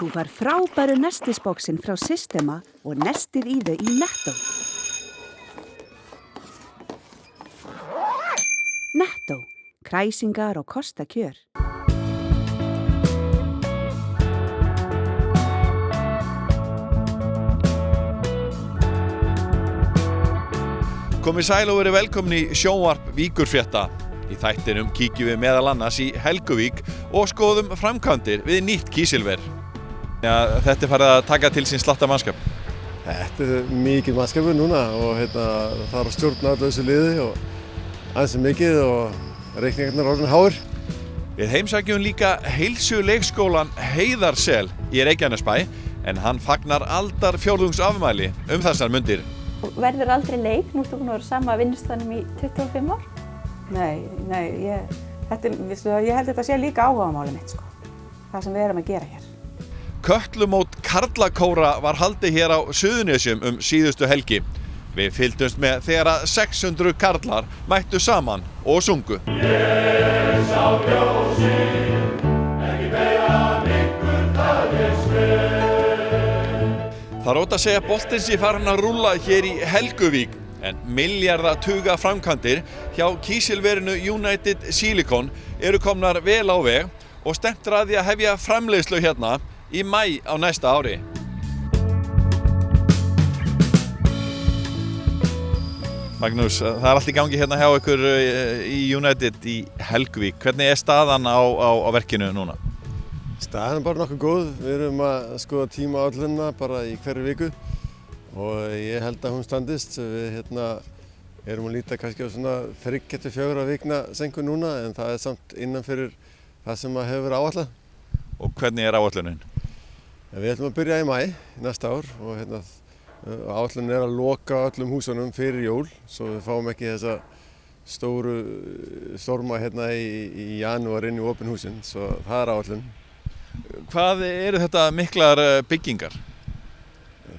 Þú fær frábæru nestisboxin frá Systema og nestið í þau í Netto. Netto, kræsingar og kostakjör. Komið sæl og verið velkomin í sjónvarp Víkurfrétta. Í þættinum kíkjum við meðal annars í Helguvík og skoðum framkvæmdir við nýtt kísilver. Þetta farið að taka til sín slatta mannskap. Þetta mikið mannskapur núna og það er að stjórna öllu þessu liði og aðeins mikið og reikningarnir orðin háir. Við heimsækjum líka heilsuleikskólan Heiðarsel í Reykjanesbæ en hann fagnar aldarfjórðungsafmæli þessar mundir. Verður aldrei leik, nú ertu búin að vera sama vinnustaðnum í 25 ár? Nei, ég held þetta sé líka áhugamálið mitt, sko. Það sem við erum að gera hér. Kötlumót karlakóra var haldið hér á Suðurnesjum síðustu helgi. Við fylgdumst með þegar 600 karlar mættu saman og sungu. Ég sá ljósið, ekki meira ykkur það ég sver. Það er ótt að segja boltinn sé farin að rúlla hér í Helguvík en milljarðatuga framkvæmdir hjá kísilverinu United Silicon eru komnar vel á veg og stefnt að því að hefja framleiðslu hérna í maí á næsta ári. Magnús, það er allt í gangi hérna hjá ykkur í United í Helguvík. Hvernig er staðan á verkinu núna? Staðan er bara nokkuð góð. Við erum að skoða tímaáætlunina bara í hverju viku og ég held að hún standist. Við erum að líta kannski á svona 3-4 vikna seinkun núna en það er samt innan fyrir það sem hefur verið áætlað. Og hvernig er áætlunin? Við ætlum að byrja í maí næsta ár og áætlunin er að loka öllum húsunum fyrir jól svo við fáum ekki þessa stóru storma í janúar inn í opin húsin, svo það er áætlun. Hvað eru þetta miklar byggingar?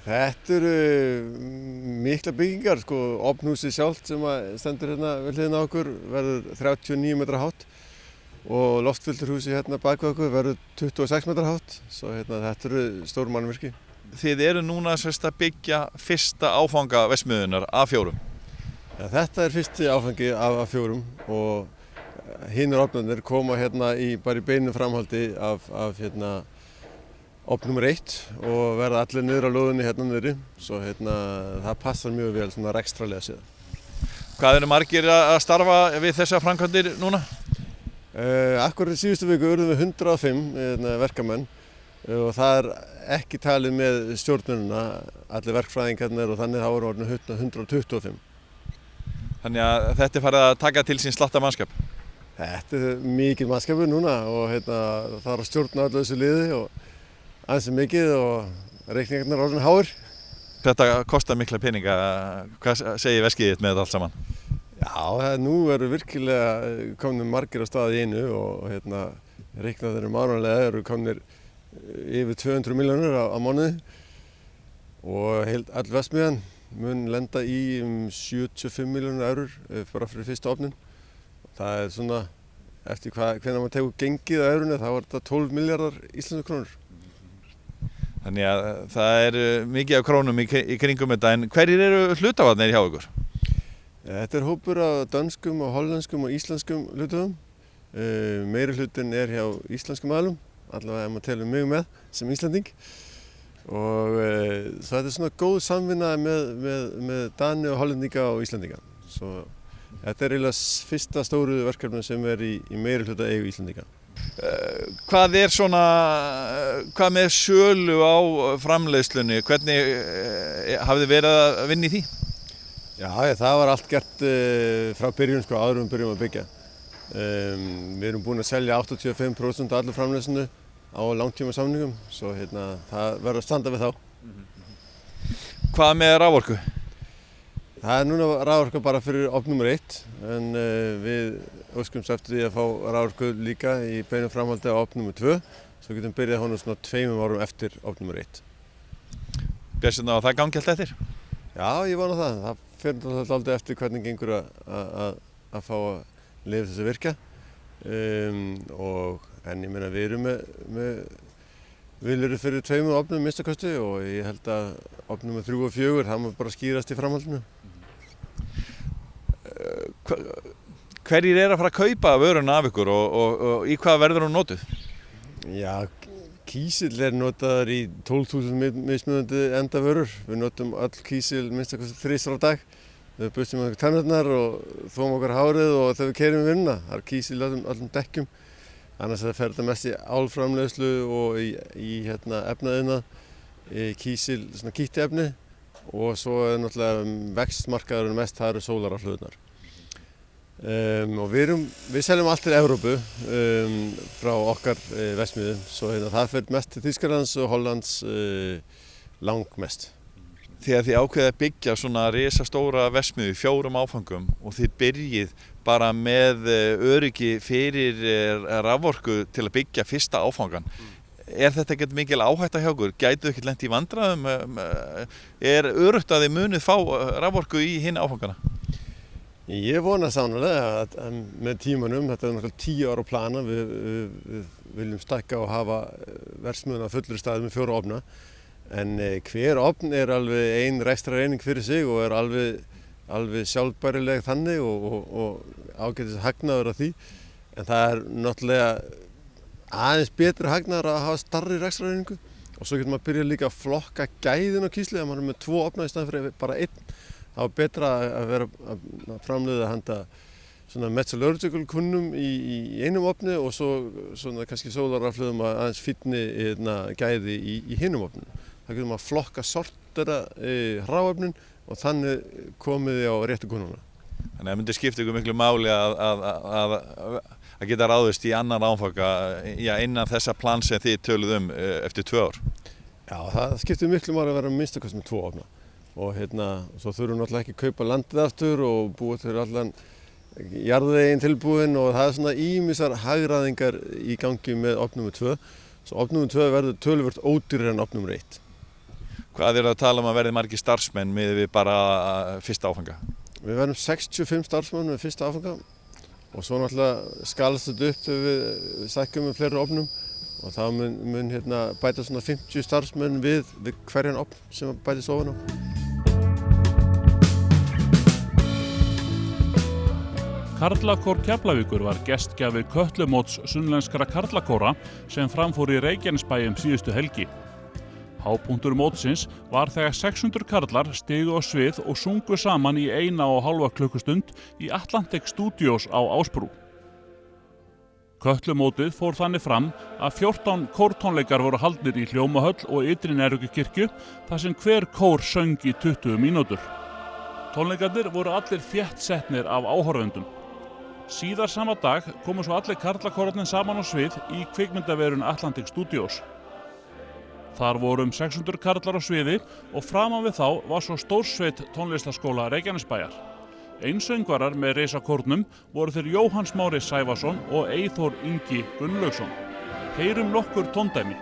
Þetta eru miklar byggingar, sko. Opnhúsið sjálft sem stendur hérna við hliðina á okkur verður 39 metra hátt og loftfilterhúsið hérna bak við okkur verður 26 metra hátt, svo þetta eru stór mannvirki. Þið eru núna að byggja fyrsta áfanga verksmiðjunnar af 4. Ja, þetta er fyrsti áfangi af 4 og hinir ofnarnir koma bara í beinu framhaldi af ofn nummer 1 og verða allir niður á lóðinni hérna niðri, svo það passar mjög vel svona rekstrarlega séð. Hvað eru margir að starfa við þessar framkvæmdir núna? Akkurat í síðustu viku urðum við 105 verkamenn og það er ekki talið með stjórnunina, allir verkfræðingarnir og þannig þá voru orðin 125. Þannig að þetta er farið að taka til sín slatta mannskap? Þetta er mikið mannskapur núna og það er að stjórna öllu þessu liði og aðeins mikið og reikningarnir orðin háir. Þetta kostar mikla peninga. Hvað segir veskið þitt með þetta allt saman? Já, nú eru virkilega komnir margir á stað í einu og reiknaðir mánaðarlega eru komnir yfir 200 milljónir á mánuði og all verksmiðjan mun lenda í 75 milljónir eurur bara fyrir fyrsta ofnin. Það er svona, eftir hvenær maður tekur gengið á eurunni, þá er þetta 12 milljarðar íslensku krónur. Þannig að það er mikið af krónum í kringum þetta, en hverjir eru hluthafarnir hjá ykkur? Þetta er hópur af dönskum og hollenskum og íslenskum hluthöfum. Meiri hlutin er hjá íslenskum aðilum, allavega ef maður telur mig með sem Íslending. Og svo þetta er svona góð samvinna með Dani og hollendinga og Íslendinga. Svo þetta er eiginlega fyrsta stóru verkefni sem er í meiri hluta eigu Íslendinga. Hvað hvað með sölu á framleiðslunni? Hvernig hafið þið verið að vinna í því? Já, það var allt gert frá byrjun, áður við byrjum að byggja. Við erum búin að selja 85% af allir framleiðslunni á langtíma samningum, svo það verður að standa við þá. Hvað með raforku? Það er núna raforka bara fyrir ofn nummer 1 en við óskumst eftir því að fá raforku líka í beinu framhaldi á ofn nummer 2 svo getum byrjað honum svona 2 árum eftir ofn nummer 1. Björnsson, það gangi allt eftir? Já, ég vona það. Það fer alltaf eftir hvernig gengur að fá að lifa þessu virka. En ég meina við erum með viljurir fyrir 2 ofnum minnstakosti og ég held að ofnum með 3 og 4, það má bara skýrast í framhaldinu. Hverjir að fara að kaupa vöruna af ykkur og í hvað verður hún notuð? Já, kísill notaður í 12.000 mismunandi endavörur. Við notum öll kísill minnstakosti 3 á dag. Við bustum okkur tennurnar og þvóum okkur hárið og þegar við keyrum í vinnuna. Það er kísill öllum dekkjum. Annars fer þetta mest í álframleiðslu og í efnaiðnað, kísill, svona kítiefni og svo náttúrulega vextmarkaðurinn mest, það eru sólarrafhlöðurnar. Og við seljum allt til Evrópu frá okkar verksmiðjum, svo það fer mest til Þýskalands og Hollands langmest. Þegar þið ákveðið að byggja svona risastóra verksmiðju í 4 áfangum og þið byrjið bara með öryggi fyrir raforku til að byggja fyrsta áfangan. Þetta ekkert mikil áhætta hjá ykkur? Gætu þið ekkert lent í vandræðum? Öruggt að þið munið fá raforku í hina áfangana? Ég vona sannarlega að með tímanum, þetta er náttúrulega 10 ára plana, við viljum stækka og hafa verksmiðjuna á fullri staði með 4 ofna. En hver ofn er alveg ein rekstrareining fyrir sig og er alveg sjálfbærileg þannig og ágætis hagnaður af því. En það er náttúrulega aðeins betri hagnaður að hafa stærri rekstrareiningu og svo getur maður byrjað líka að flokka gæðin á kísli, að maður er með 2 ofna í staðinn fyrir bara 1. Það var betra að vera að framleiða handa svona metallurgical kunnum í einum ofni og svo svona kannski sólarrafhlöðum að aðeins fínni gæði í hinum ofnum. Það getur maður að flokka sortera hráefnin og þannig komið þið á réttu kunnuna. Þannig að það myndi skipta ykkur miklu máli að geta ráðist í annan áfanga innan þessa plan sem þið töluð eftir 2 ár. Já, það skiptir miklu máli að vera minnstakosti með 2 ofna. Og svo þurfum við náttúrulega ekki að kaupa landið aftur og búa til allan jarðveginn tilbúinn og það er svona ýmsar hagræðingar í gangi með ofn númer 2. Svo ofn númer 2 verður töluvert ódýrari en ofn númer 1. Hvað að tala að verði margir starfsmenn miðað við bara fyrsta áfanga? Við verðum 65 starfsmenn með fyrsta áfanga og svo náttúrulega skalast þetta upp þegar við stækkum með fleiri ofnum og þá mun bæta svona 50 starfsmenn við hverjan ofn sem bætist ofan á. Karlakór Keflavíkur var gestgjafi Kötlumóts sunnlenskra karlakóra sem framfór í Reykjanesbæ síðustu helgi. Hápunktur mótsins var þegar 600 karlar stigu á svið og sungu saman í 1,5 klukkustund í Atlantic Studios á Ásbrú. Kötlumótið fór þannig fram að 14 kórtónleikar voru haldnir í Hljómahöll og Ytri-Nærvíkurkirkju þar sem hver kór söng í 20 mínútur. Tónleikarnir voru allir þéttsetnir af áhorfendum. Síðar sama dag komu svo allir karlakórarnir saman á svið í kvikmyndaverun Atlantic Studios. Þar voru 600 karlar á sviði og framan við þá var svo stórsveit tónlistarskóla Reykjanesbæjar. Einsöngvarar með risakórnum voru þeir Jóhann Smári Sævarsson og Eyþór Ingi Gunnlaugsson. Heyrum nokkur tóndæmi.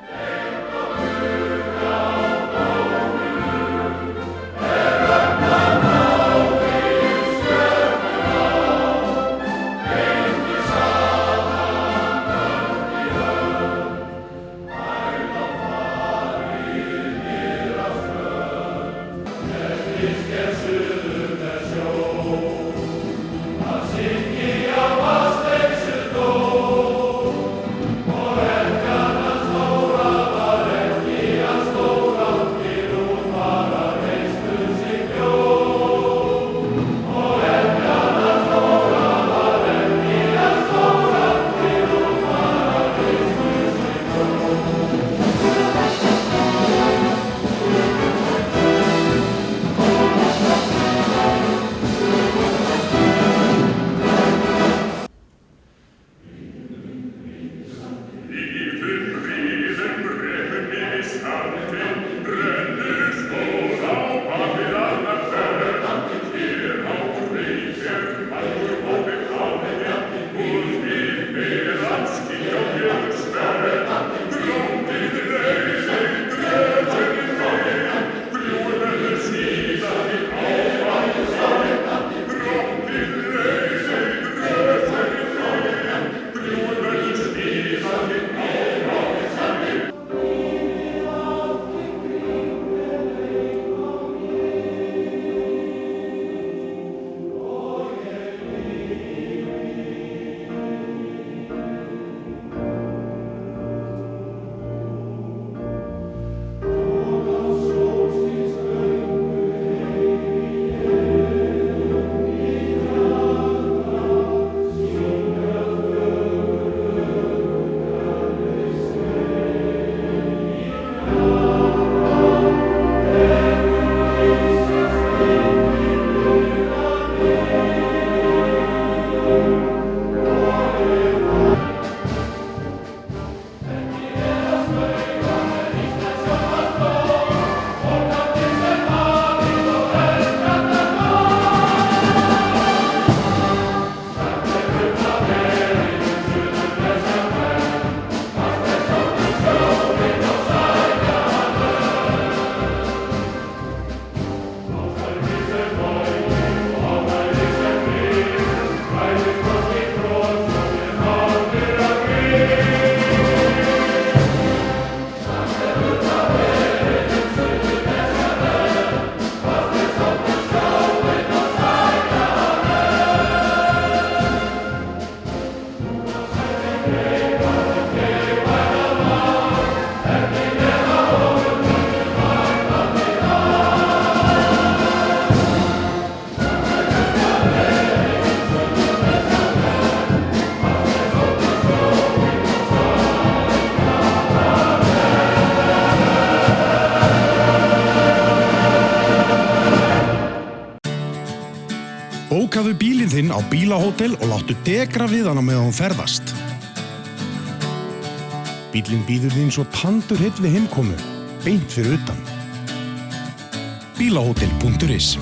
Parkeraðu bílinn þinn á bílahótel og láttu degra við hann á meðan hún ferðast. Bílinn bíður þín svo tandur heill við heimkomu, beint fyrir utan. Bílahótel.is.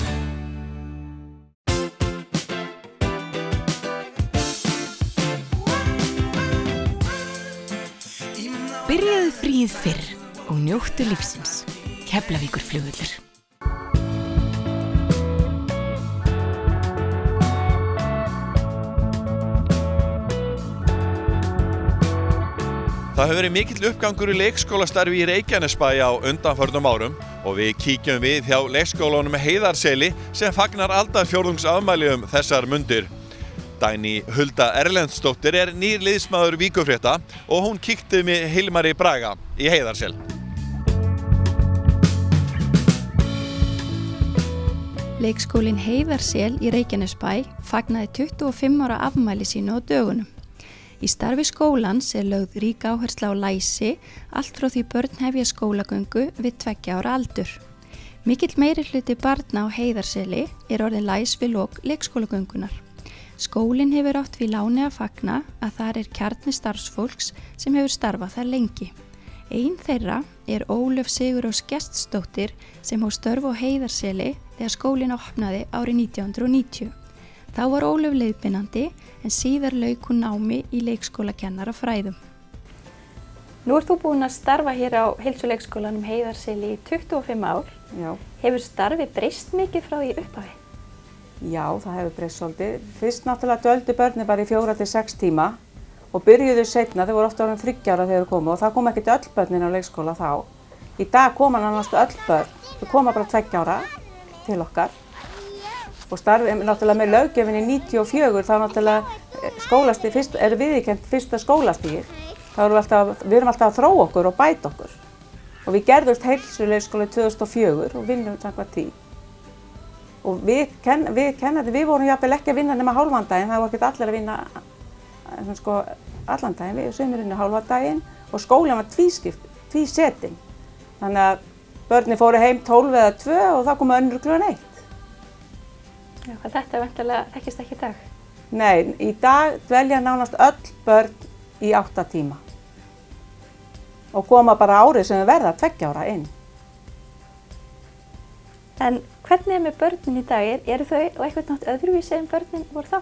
Byrjaðu fríið fyrr og njóttu lífsins. Keflavíkurflugvöllur. Það hefur verið mikill uppgangur í leikskólastarfi í Reykjanesbæ á undanförnum árum og við kíkjum við hjá leikskólanum Heiðarseli sem fagnar aldarfjórðungsafmæli þessar mundir. Dagný Hulda Erlendsdóttir er nýr liðsmaður Víkurfrétta og hún kíkti með Hilmari Braga í Heiðarsel. Leikskólinn Heiðarsel í Reykjanesbæ fagnaði 25 ára afmæli sínu á dögunum. Í starfi skólans er lögð rík áhersla á læsi allt frá því börn hefja skólagöngu við 2 ára aldur. Mikill meirihluti barna á Heiðarseli er orðin læs við lok leikskólagöngunar. Skólinn hefur átt við láni að fagna að þar er kjarni starfsfólks sem hefur starfað þar lengi. Ein þeirra er Ólöf Sigurós Gestsdóttir sem hóf störf á Heiðarseli þegar skólinn opnaði árið 1990. Þá var Ólöf leiðbeinandi en síðar lauk hún námi í leikskólakennarafræðum. Nú ert þú búin að starfa hér á heilsuleikskólanum Heiðarseli í 25 ár. Já. Hefur starfi breyst mikið frá því upphafi? Já, það hefur breyst svolítið. Fyrst náttúrulega dvöldu börnin bara í 4 til 6 tíma og byrjuðu seinna, þau voru ofta orðin 3 ára þegar þau komu og það kom ekkert öll börnin á leikskóla þá. Í dag koma nánast öll börn, þau koma bara 2 ára til okkar. Og starfið náttúrulega með löggjöfinni 94 þá náttúrulega skólastig er viðurkennt fyrsta skólastigið. Þá við erum alltaf að þróa okkur og bæta okkur. Og við gerðumst heilsuleikskóla 2004 og vinnum samkvæmt því. Og við vorum jafnvel ekki að vinna nema hálfan daginn, það voru ekki allir að vinna allan daginn, við sumir vinna hálfan daginn og skólinn var tvísetinn. Þannig að börnin fóru heim 12 eða 2 og það komu önnur klukkan 1. Já, þetta er væntanlega ekki stakk í dag? Nei, í dag dvelja nánast öll börn í 8 tíma. Og koma bara árið sem þau verða 2 ára inn. En hvernig er með börnin í dag? Eru þau á eitthvað nátt öðruvísi en börnin voru þá?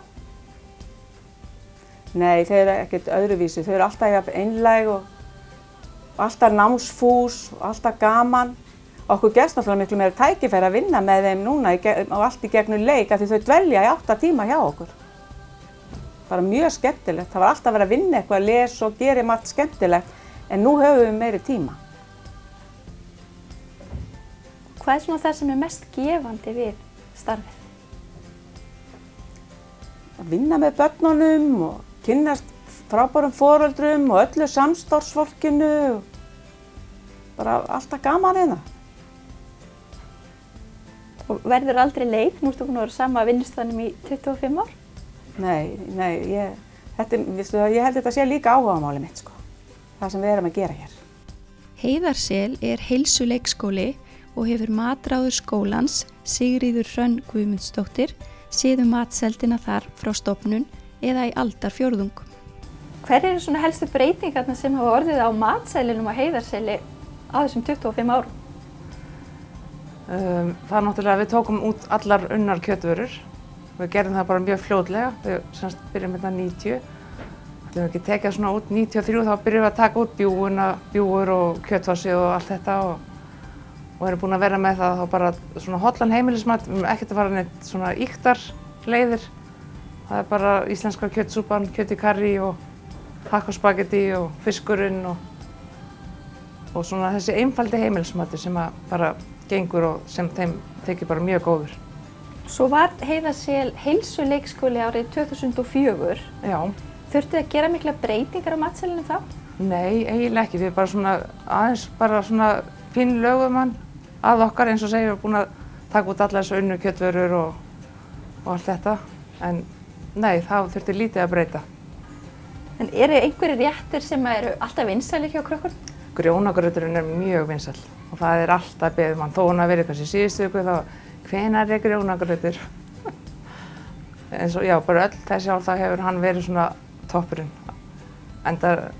Nei, þau eru ekkert öðruvísi. Þau eru alltaf jafn einlæg og alltaf námsfús og alltaf gaman. Okkur gefst náttúrulega miklu meira tækifæri að vinna með þeim núna og allt í gegnum leik af því þau dvelja í 8 tíma hjá okkur. Bara mjög skemmtilegt. Það var alltaf verið að vinna eitthvað, lesa og gera margt skemmtilegt en nú höfum við meiri tíma. Hvað er svona það sem er mest gefandi við starfið? Að vinna með börnunum og kynnast frábærum foreldrum og öllu samstarfsfólkinu. Bara alltaf gaman hérna. Og verður aldrei leið? Nú ertu búin að vera sama vinnustaðnum í 25 ár? Nei, ég held þetta sé líka áhugamáli mitt sko. Það sem við erum að gera hér. Heiðarsel er heilsuleikskóli og hefur matráður skólans Sigríður Hrönn Guðmundsdóttir séð matseldina þar frá stofnun eða í aldarfjórðung. Hver eru svona helstu breytingarna sem hafa orðið á matselinum á Heiðarseli á þessum 25 árum? Það er náttúrulega að við tókum út allar unnar kjötvörur. Við gerðum það bara mjög fljótlega. Við byrjum þetta 90. Þegar við ekki tekið svona út 93 þá byrjum við að taka út bjúgur og kjötfossi og allt þetta og erum búin að vera með það þá bara svona hollan heimilismat. Við erum ekkert að fara neitt svona ýktar leiðir. Það er bara íslenska kjötsúpan, kjöt í karrí og hakkospagetti og fiskurinn og svona þessi einfaldi heimilismati sem að bara gengur og sem þeim þykir bara mjög góður. Svo var Heiðarsel heilsuleikskóli árið 2004. Já. Þurftuð að gera mikla breytingar á matselinum þá? Nei, eiginlega ekki. Við bara svona aðeins bara svona fín lögum hann að okkar eins og segja við erum búin að taka út allar þessu unnu kjötvörur og allt þetta. En nei, það þurfti lítið að breyta. En eru einhverjir réttir sem eru alltaf vinsælir hjá krökkunum? Grjónagrauturinn er mjög vinsæll og það er alltaf beðið mann þó hann að vera eitthvað sem síðustu viku þá hvenær er grjónagrautur? eins og, já, bara öll þessi ár þá hefur hann verið svona toppurinn. Enda,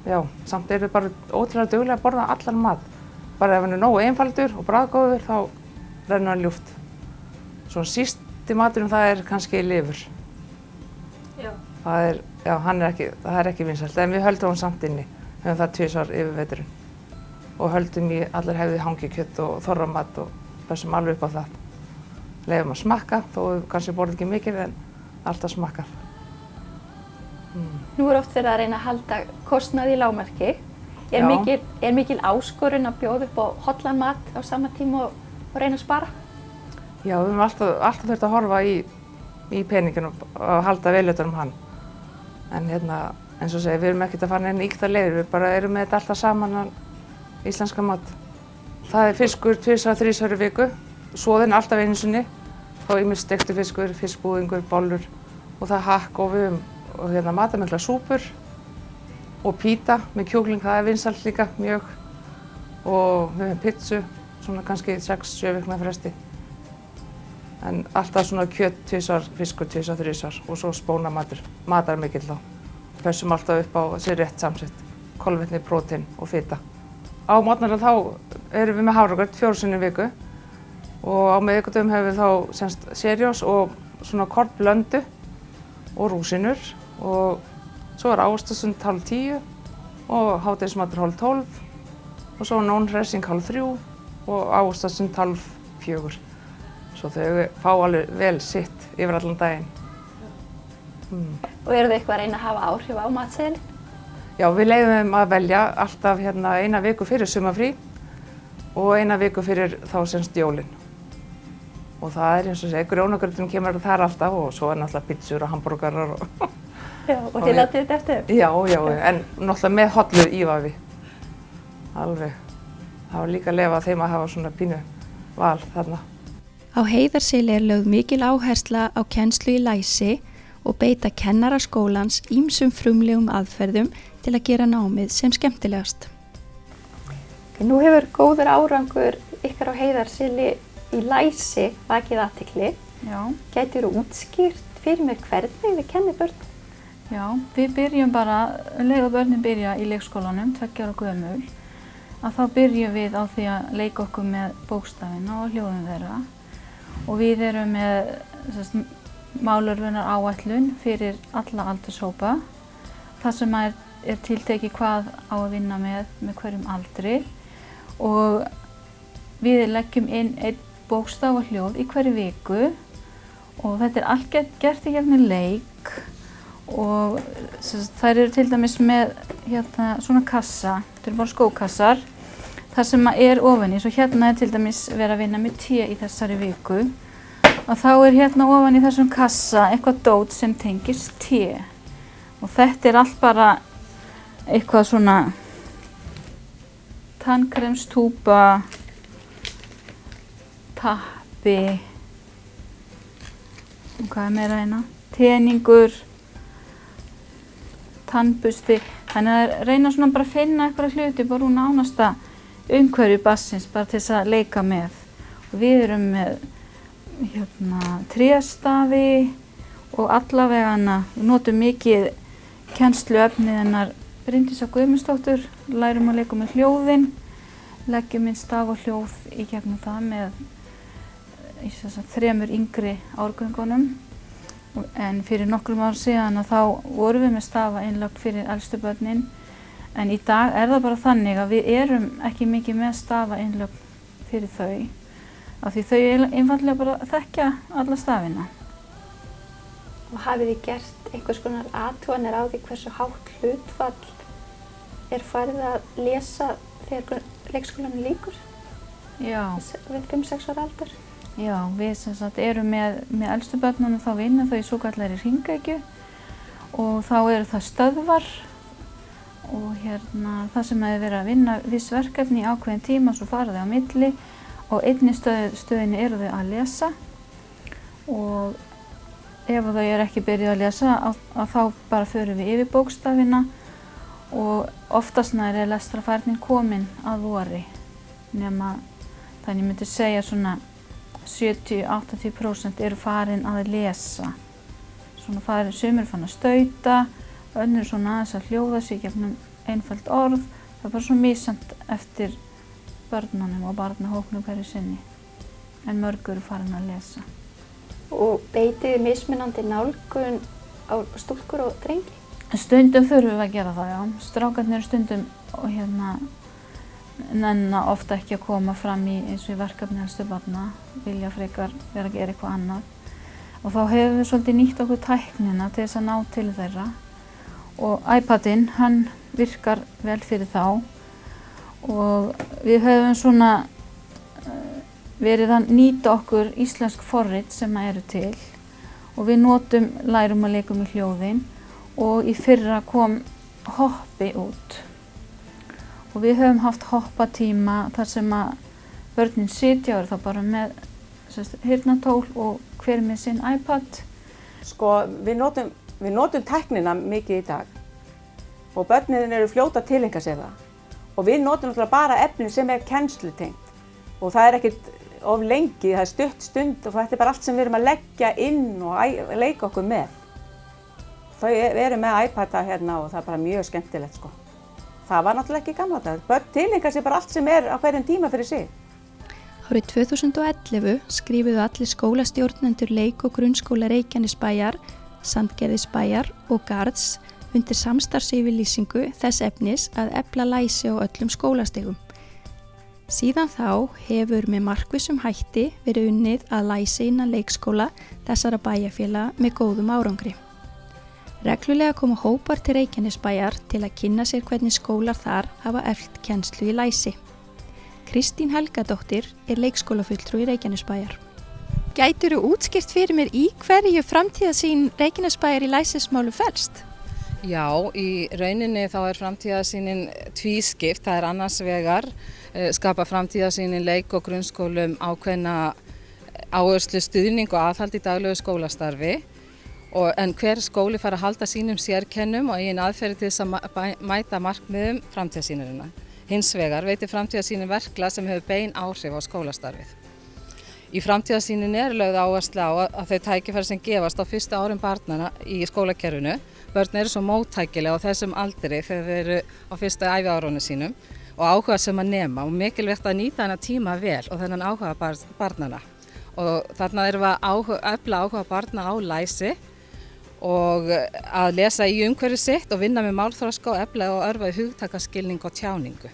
já, samt eru bara ótrúlega duglega að borða allan mat. Bara ef hann nógu einfaldur og bragðgóður þá rennur hann ljúft. Svona sísti maturinn það kannski lifur. Já. Það ekki vinsælt, en við höldum hann samt inni. Við höfum það 2 svar yfir veturinn. Og höldum í allar hefði hangikjöt og þorramat og þessum alveg upp á það. Leifum að smakka, þó við kannski borðum ekki mikið en alltaf smakkar. Nú oft verið að reyna að halda kostnað í lágmarki. Er mikil áskorun að bjóða upp á hollan mat á sama tíma og reyna að spara? Já, við höfum alltaf þurft að horfa í peninginu og halda vel utan hann. En eins og segja, við erum ekkert að fara neina íkta leiðir, við bara erum með þetta alltaf saman íslenska mat. Það fiskur 2-3 í viku, soðinn alltaf einu sinni, þá ýmist steiktur fiskur, fiskbúðingur, bollur og það hakk og við höfum matarmikla súpur og píta með kjúkling, það vinsælt líka mjög og við höfum pizzu, svona kannski 6-7 vikna fresti. En alltaf svona kjöt 2 svar, fiskur 2-3 svar og svo spónamatur, matarmikill þá. Pössum alltaf upp á þessi rétt samsett, kolvetni, prótein og fita. Á morgnarna þá erum við með hafragraut 4 sinnum í viku og á miðvikudögum hefur við þá serjós og svona kornblöndu og rúsínur og svo ávextasund 9:30 og hádegismatur 11:30 og svo nónhressing 3:30 og ávextasund 3:30. Svo þau fá alveg vel sitt yfir allan daginn. Og eru þau eitthvað að reyna að hafa áhrif á matseðilinn? Já, við leyfum að velja alltaf 1 viku fyrir sumarfrí og 1 viku fyrir þá jólin. Og það eins og segja, grjónagrauturinn kemur þar alltaf og svo náttúrulega pizzur og hambúrgarar og... Já, og þið látið þetta eftir? Já, en náttúrulega með hollu ívafi. Alveg. Það var líka að leyfa þeim að hafa svona pínu val þarna. Á Heiðarseli lögð mikil áhersla á kennslu í læsi og beita kennara skólans ýmsum frumlegum aðferðum til að gera námið sem skemmtilegast. Nú hefur góður árangur ykkar á Heiðarseli í læsi vakið athygli. Já. Gætirðu útskýrt fyrir mér hvernig þið kennið börn? Já, við byrjum bara, leið og börnin byrja í leikskólanum, 2 ára gömul, að þá byrjum við á því að leika okkur með bókstafina og hljóðum þeirra. Og við erum með málörvunar áætlun fyrir alla aldurshópa. Það sem er tiltekið hvað á að vinna með hverjum aldri. Og við leggjum inn 1 bókstaf og hljóð í hverju viku. Og þetta allt gert í gegnum leik. Og þær eru til dæmis með svona kassa, þetta eru bara skókassar. Það sem er ofan í, svo er til dæmis verið að vinna með te í þessari viku. Og þá ofan í þessum kassa eitthvað dót sem tengist te. Og þetta allt bara eitthvað svona tannkremstúpa, tappi, og hvað meira hérna? Teningur, tannbusti. Þannig að reyna svona bara að finna eitthvað hluti bara úr nánasta umhverfi barnsins bara til þess að leika með. Og við erum með tréstafi og allavegana, við notum mikið kennsluefnið hennar Bryndísar Guðmundsdóttur, lærum að leika með hljóðin, leggjum inn staf og hljóð í gegnum það með 3 yngri árgöngunum. En fyrir nokkrum árum síðan þá vorum við með stafainnlögn fyrir elstu börnin. En í dag það bara þannig að við erum ekki mikið með stafainnlögn fyrir þau. Af því þau einfaldlega bara þekkja alla stafina. Og hafið þið gert einhvers konar athuganir á því hversu hátt hlutfall farið að lesa þegar leikskólanum lýkur? Já. Við 5-6 ára aldur? Já, við erum með elstu börnunum þá vinna þau í svokallari hringekju og þá eru það stöðvar og það sem hefur verið að vinna viss verkefni í ákveðin tíma, svo fara þau á milli og einni stöðinni eru þau að lesa og ef þau eru ekki byrjuð að lesa að þá bara förum við yfir bókstafina og oftast nær lestrarfærnin komin að vori nema þannig ég myndi segja svona 70-80% eru farin að lesa svona sumir fann að stauta, önnur svona aðeins að hljóða sig gegnum einföld orð. Það er bara svona misjafnt eftir börnunum og barnahópnum hverju sinni. En mörg eru farin að lesa. Og beitið þið mismunandi nálgun á stúlkur og drengi? Stundum þurfum við að gera það, já. Strákarnir stundum og nenna ofta ekki að koma fram í eins og í verkefni helstu barna, vilja frekar vera að gera eitthvað annað. Og þá hefur við svolítið nýtt okkur tæknina til þess að ná til þeirra. Og iPadinn, hann virkar vel fyrir þá. Og við höfum svona verið að nýta okkur íslensk forrit sem eru til. Og við lærum að leika með hljóðin. Og í fyrra kom hoppi út. Og við höfum haft hoppatíma þar sem að börnin sitja og eru þá bara með heyrnartól og hver með sinn iPad. Sko, við notum tæknina mikið í dag og börnin eru fljóta að tileinka sér það. Og við notum náttúrulega bara efni sem er kennslutengt og það er ekkert of lengi, það er stutt stund og þetta er bara allt sem við erum að leggja inn og leika okkur með. Við erum með iPada hérna og það er bara mjög skemmtilegt sko. Það var náttúrulega ekki gamla dag. Börn tileinka sér bara allt sem er á hverjum tíma fyrir sig. Árið 2011 skrifuðu allir skólastjórnendur leik- og grunnskóla Reykjanesbæjar, Sandgerðisbæjar og Garðs undir samstarfsyfirlýsingu þess efnis að efla læsi á öllum skólastigum. Síðan þá hefur með markvissum hætti verið unnið að læsi innan leikskóla þessara bæjarfélaga með góðum árangri. Reglulega koma hópar til Reykjanesbæjar til að kynna sér hvernig skólar þar hafa eflt kennslu í læsi. Kristín Helgadóttir er leikskólafulltrúi Reykjanesbæjar. Gætirðu útskýrt fyrir mér í hverju framtíðarsýn Reykjanesbæjar í læsismálum felst? Já, í rauninni þá er framtíðarsýnin tvískipt. Það er annars vegar skapa framtíðarsýnin leik- og grunnskólum ákveðna áherslu stuðning og aðhald í daglegu skólastarfi. En hver skóli fara að halda sínum sérkennum og eigin aðferði til þess að mæta markmiðum framtíðarsýnarinnar. Hins vegar veitir framtíðarsýnin verklag sem hefur bein áhrif á skólastarfið. Í framtíðarsýnin er lögð áhersla á að þau tækifæri sem gefast á fyrstu árum barnanna í skólakerfinu. Börn eru svo móttækileg á þessum aldri þegar þau eru á fyrstu æviárunum sínum og áhuga sem að nema og mikilvægt að nýta þennan tíma vel og þennan áhuga barnanna. Og þarna erum við að efla áhuga barna á læsi og að lesa í umhverfi sitt og vinna með málþroska og efla og örva í hugtakaskilning og tjáningu.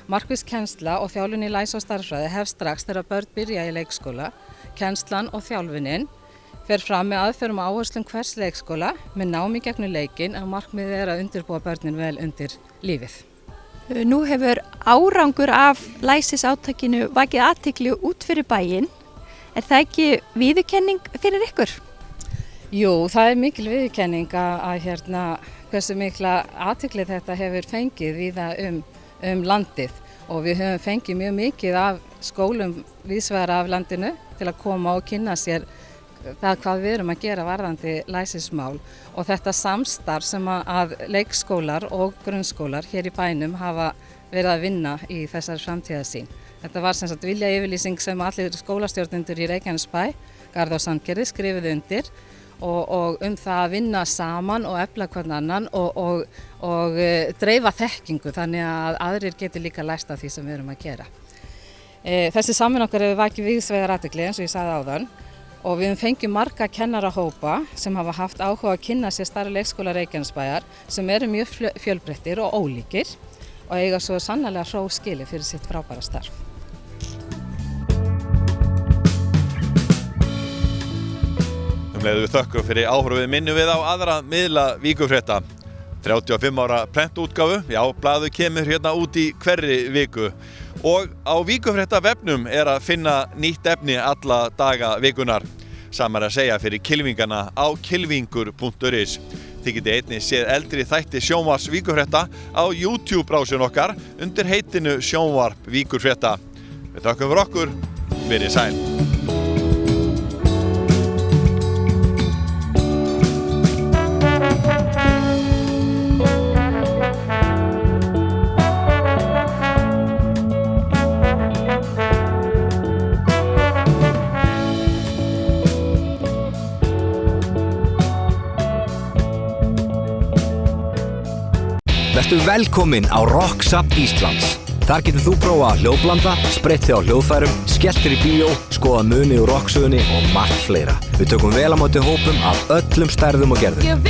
Markviss kennsla og þjálfun í læsi og stærðfræði hefst strax þegar börn byrja í leikskóla. Kennslan og þjálfunin fer fram með aðferðum og áherslum hvers leikskóla með námi gegnum leikinn en markmiðið er að undirbúa börnin vel undir lífið. Nú hefur árangur af læsisátakinu vakið athygli út fyrir bæinn. Er það ekki viðurkenning fyrir ykkur? Jú, það er mikil viðurkenning að hversu mikla athygli þetta hefur fengið víða landið og við höfum fengið mjög mikið af skólum víðsvegar af landinu til að koma og kynna sér það hvað við erum að gera varðandi læsismál og þetta samstarf sem að leikskólar og grunnskólar hér í bænum hafa verið að vinna í þessari framtíðarsýn. Þetta var sem sagt viljayfirlýsing sem allir skólastjórnendur í Reykjanesbæ, Garð og Sandgerði skrifuðu undir og það að vinna saman og efla hvern annan og dreifa þekkingu þannig að aðrir geti líka lært af því sem við erum að gera. Þessi samvinna okkar hefur vakið víðsvegar athygli eins og ég sagði áðan og við höfum fengið marga kennarahópa sem hafa haft áhuga að kynna sér starf leikskóla Reykjanesbæjar sem eru mjög fjölbreyttir og ólíkir og eiga svo sannarlega hrós skilið fyrir sitt frábæra starf. Við þökkum fyrir áhorfið minnum við á aðra miðla Víkurfrétta. 35 ára prentútgáfu, já, blaðið kemur hérna út í hverri viku. Og á Víkurfrétta vefnum er að finna nýtt efni alla daga vikunar. Samar að segja fyrir kylfingana á kylfingur.is. Þið getið einnig séð eldri þætti sjónvarps Víkurfrétta á YouTube-brásun okkar undir heitinu Sjónvarp Víkurfrétta. Við þökkum fyrir okkur, verið sæl. Vertu velkominn á Rocksafn Íslands. Þar getur þú prófað hljóðblanda, spreytt þig á hljóðfærum, skellt þér í bíó, skoða muni úr rocksögunni og margt fleira. Við tökum vel á móti hópum af öllum stærðum og gerðum.